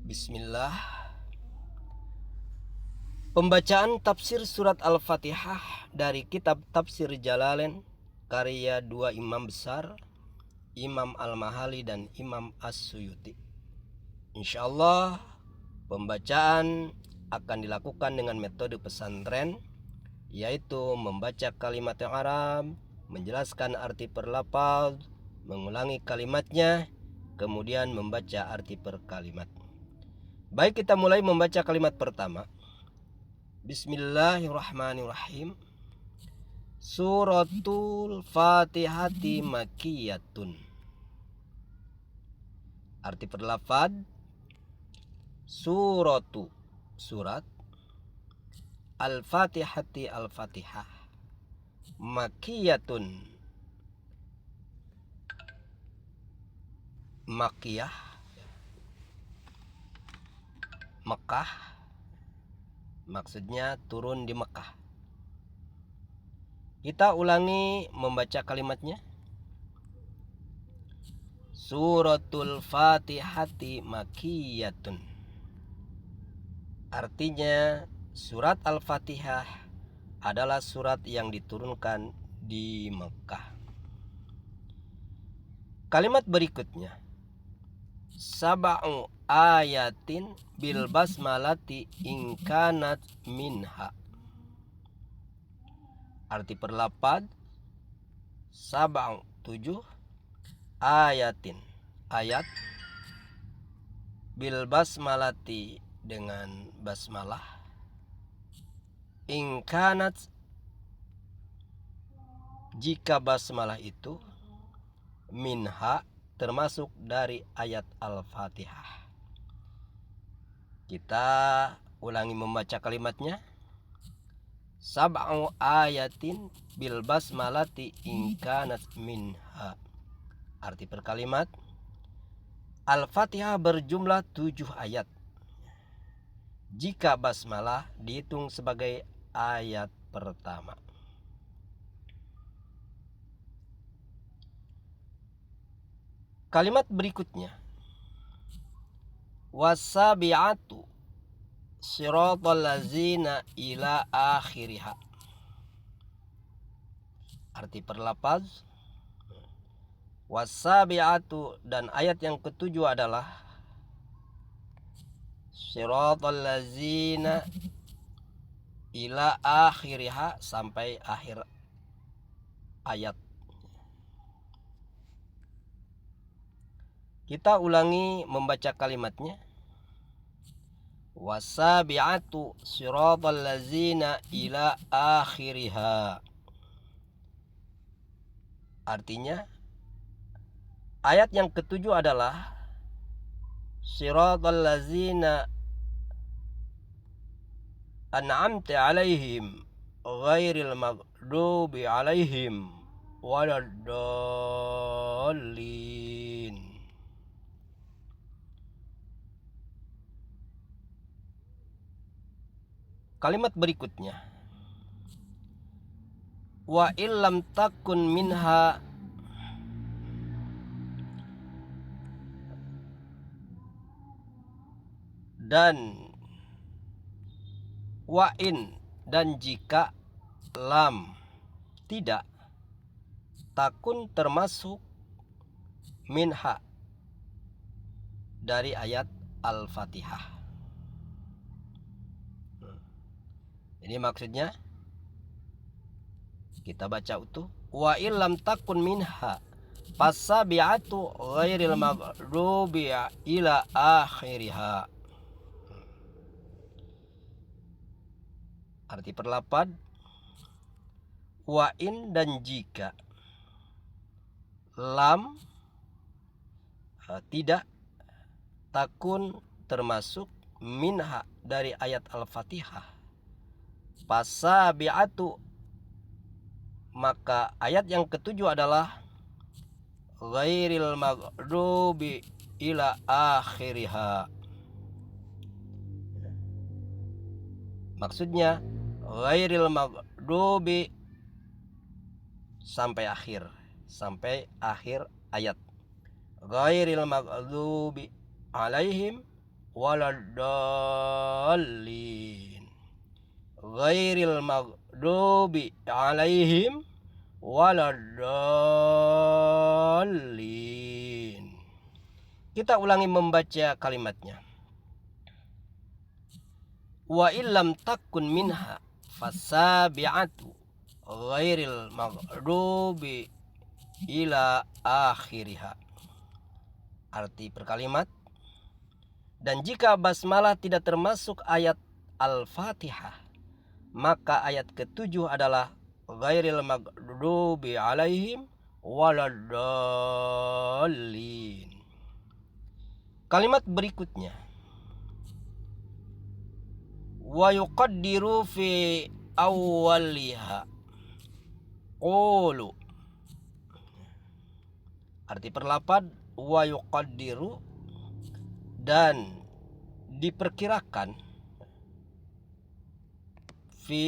Bismillah. Pembacaan tafsir surat Al-Fatihah dari kitab Tafsir Jalalain karya dua imam besar, Imam Al-Mahali dan Imam As-Suyuti. Insyaallah pembacaan akan dilakukan dengan metode pesantren, yaitu membaca kalimat yang Arab, menjelaskan arti per lafaz, mengulangi kalimatnya, kemudian membaca arti per kalimat. Baik, kita mulai membaca kalimat pertama. Bismillahirrahmanirrahim. Suratul Fatihati Makkiyatun. Arti perlafaz: suratu, surat, Al-Fatihati, Al-Fatihah, Makkiyatun, Makkiyah, Mekah, maksudnya turun di Mekah. Kita ulangi membaca kalimatnya. Suratul Fatihati Makkiyatun. Artinya surat Al-Fatihah adalah surat yang diturunkan di Mekah. Kalimat berikutnya, sab'u ayatin bil basmalati ingkanat minha. Arti perlafaz: sab'u, 7, ayatin, ayat, bil basmalati, dengan basmalah, ingkanat, jika basmalah itu, minha, termasuk dari ayat Al-Fatihah. Kita ulangi membaca kalimatnya. Sab'u ayatin bil basmalati ingkanat minha. Arti per kalimat: Al-Fatihah berjumlah 7 ayat jika basmalah dihitung sebagai ayat pertama. Kalimat berikutnya, wasabi'atu siratal lazina ila akhiriha. Arti perlafaz: wasabi'atu, dan ayat yang ketujuh adalah siratal lazina ila akhiriha, sampai akhir ayat. Kita ulangi membaca kalimatnya. Wasabi'atu siratal lazina ila akhiriha. Artinya ayat yang ketujuh adalah siratal lazina an'amta alaihim ghairil maghdubi alaihim waladdallin. Kalimat berikutnya, wa illam takun minha, dan wa in, dan jika, lam, tidak, takun, termasuk, minha, dari ayat Al-Fatihah. Ini maksudnya, kita baca utuh. Wa illam takun minha fasabi'atu ghairil maghdubi ila akhiriha. Arti perlafaz: wa in, dan jika, lam, tidak, takun, termasuk, minha, dari ayat Al-Fatihah, fasabi'atu, maka ayat yang ketujuh adalah ghairil maghdubi ila akhiriha. Maksudnya ghairil maghdubi, sampai akhir ayat. Ghairil maghdubi alaihim waladdallin. Ghairil maghdubi alaihim waladdallin. Kita ulangi membaca kalimatnya. Wa illam takun minha fasabi'atu ghairil maghdubi ila akhiriha. Arti perkalimat. Dan jika basmalah tidak termasuk ayat Al-Fatihah, maka ayat ketujuh adalah ghairil maghdubi alaihim waladdallin. Kalimat berikutnya, wa yuqaddiru fi awwaliha qulu. Arti perlapad, wa yuqaddiru, dan diperkirakan, fi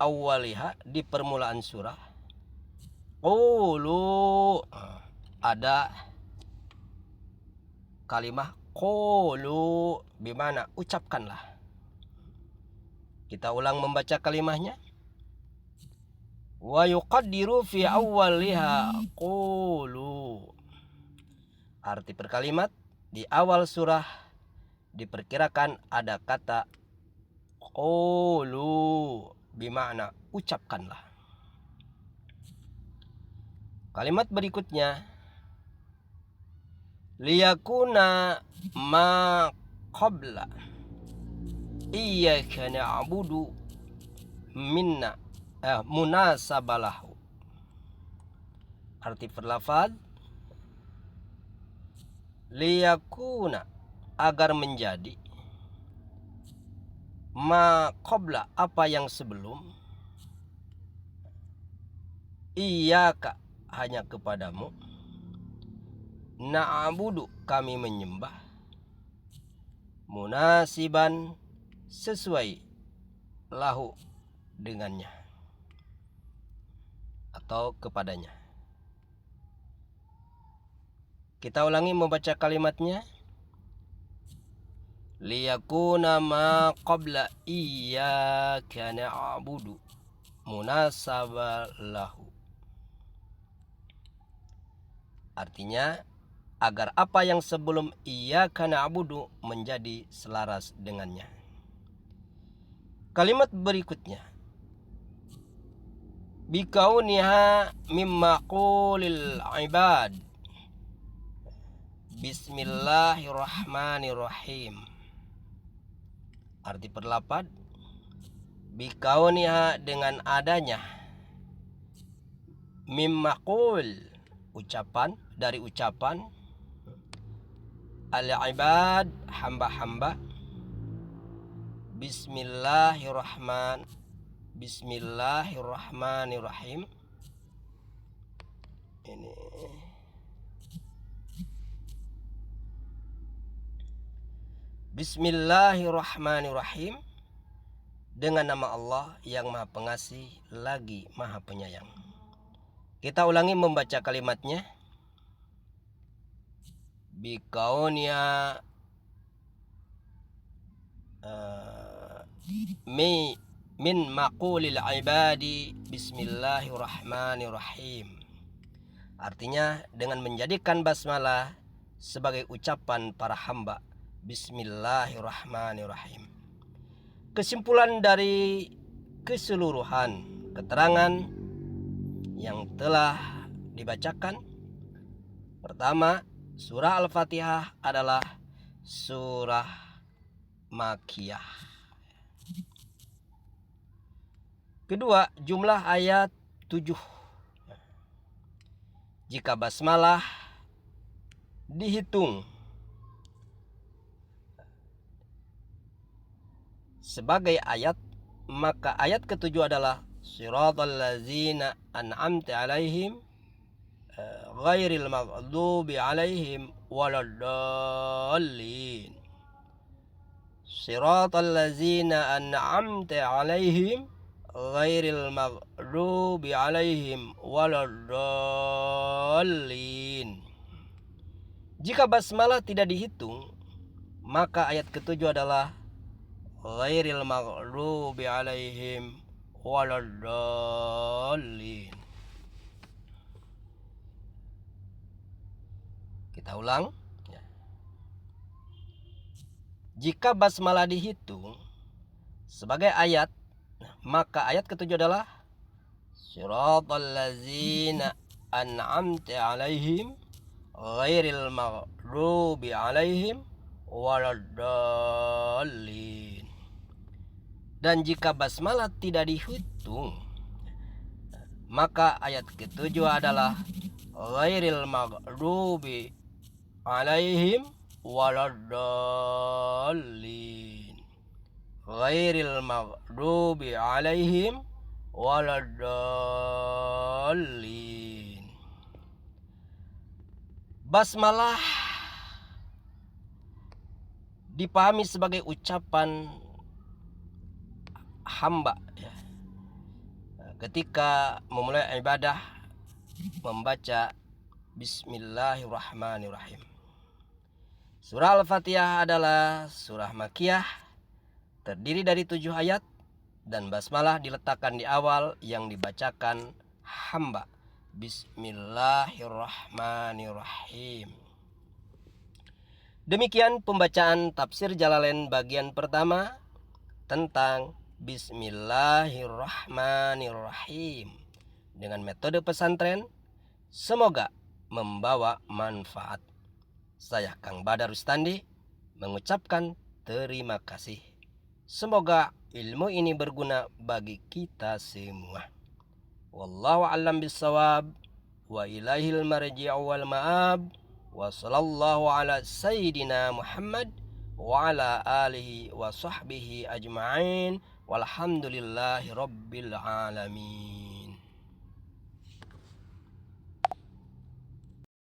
awwaliha, di permulaan surah, qulu, ada kalimah qulu, bimana ucapkanlah. Kita ulang membaca kalimahnya. Wa yuqaddiru fi awwaliha qulu. Arti perkalimat, di awal surah diperkirakan ada kata qulu, bimana ucapkanlah. Kalimat berikutnya, liyakuna ma qabla iyyaka na'budu minna munasabalahu. Arti perlafaz, liyakuna, agar menjadi, ma qabla, apa yang sebelum, iyyaka, hanya kepadamu, na'budu, kami menyembah, munasiban, sesuai, lahu, dengannya atau kepadanya. Kita ulangi membaca kalimatnya. Liyakuna ma qabla iyyaka na'budu munasabalahu. Artinya, agar apa yang sebelum iyyaka na'budu menjadi selaras dengannya. Kalimat berikutnya, bikauniha mimma qulil ibad. Bismillahirrahmanirrahim. Arti perlapad, bikauniha, dengan adanya, mimma qul, ucapan, dari ucapan, al-ibad, hamba-hamba, Bismillahirrahmanirrahim. Ini Bismillahirrahmanirrahim, dengan nama Allah yang Maha Pengasih lagi Maha Penyayang. Kita ulangi membaca kalimatnya. Bikaunia min maqulil ibadi bismillahirrahmanirrahim. Artinya, dengan menjadikan basmalah sebagai ucapan para hamba, bismillahirrahmanirrahim. Kesimpulan dari keseluruhan keterangan yang telah dibacakan, pertama, surah Al-Fatihah adalah surah Makkiyah. Kedua, jumlah ayat 7. Jika basmalah dihitung sebagai ayat, maka ayat ketujuh adalah siratal ladzina an'amta alaihim ghairil maghdubi alaihim waladdallin. Siratal ladzina an'amta alaihim ghairil maghdubi alaihim waladdallin. Jika basmalah tidak dihitung, Maka ayat ketujuh adalah ghairil maghdubi alaihim waladdallin. Kita ulang. Jika basmalah dihitung sebagai ayat, maka ayat ketujuh adalah siratal ladzina an'amta alaihim ghairil maghdubi alaihim waladdallin. Dan jika basmalah tidak dihitung, maka ayat ketujuh adalah ghairil maghdubi alaihim waladdallin. Ghairil maghdubi alaihim waladdallin. Basmalah dipahami sebagai ucapan hamba ketika memulai ibadah membaca Bismillahirrahmanirrahim. Surah Al-Fatihah adalah surah Makkiyah, terdiri dari 7 ayat, dan basmalah diletakkan di awal yang dibacakan hamba. Bismillahirrahmanirrahim. Demikian pembacaan tafsir Jalalain bagian pertama tentang Bismillahirrahmanirrahim dengan metode pesantren. Semoga membawa manfaat. Saya Kang Badar Rustandi mengucapkan terima kasih. Semoga ilmu ini berguna bagi kita semua. Wallahu a'lam bissawab, wa ilaihil marji'u wal ma'ab, wa sallallahu ala sayyidina Muhammad wa ala alihi wa sahbihi ajma'in, walhamdulillahi rabbil alamin.